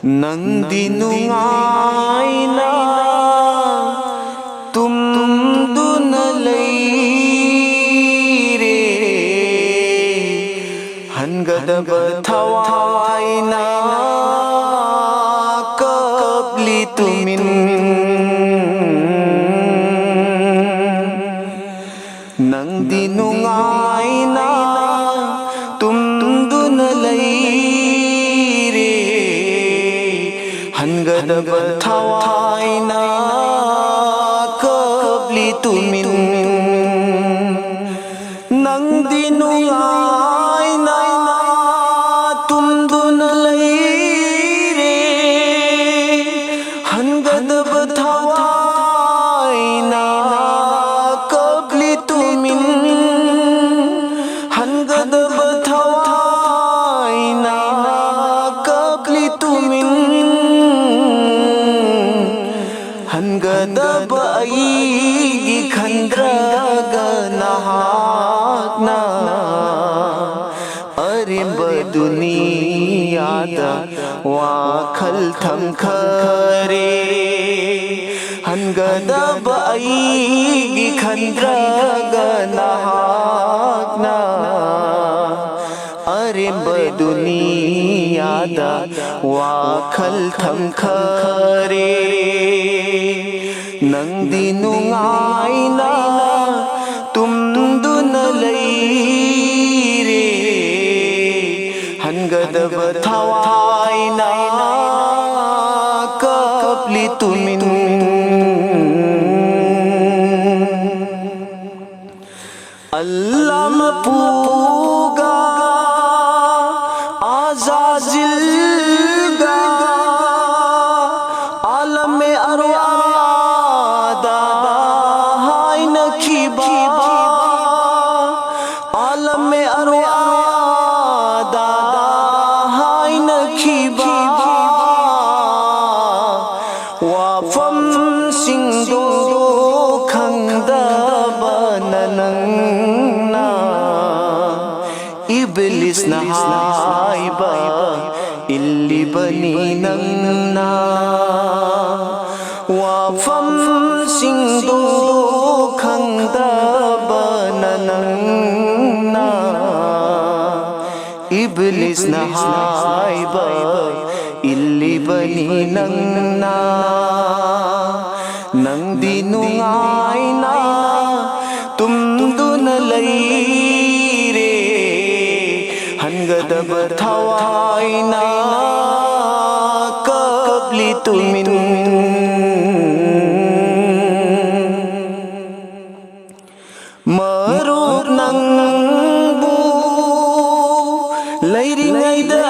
नंदी नुंगाइना तुमदुन लैरे हनगदब थवाइना कबली तुमिन नंदी नुंगाइना तुमदुन लैरे हनगदब थवाइना कबली तुमिन नंदी नुंगाइना तुमदुन लैरे हनगदब थवाइना कबली तुमिन हनगदब थवाइना कबली तुमिन हनगदब अईगी खंद्रगा नहाकना अरिब दुनियादा वाखल थमखरे हनगदब अईगी खंद्रगा नहाकना अरिब दुनियादा वाखल थमखरे नंदी नुंगाइना तुमदुन लैरे हनगदब थवाइना कबली तुमिन अल्लाह पूगा आज़ाज़िल गा आलम अरवादा हाय नखीबा आलम अरवादा हाय नखीबा वाफम सिंदो खंगदबा ननंगना इब्लिस नहाइबा इल्ली बनी नंगना वाफम सिंदो खंगदबा ननंगना इब्लिस नहाइबा इल्ली बनी नंगना नंदी नुंगाइना तुमदुन लैरे हनगदब थवाइना कबली तुमिन मरुक नंबू लैरिङैदा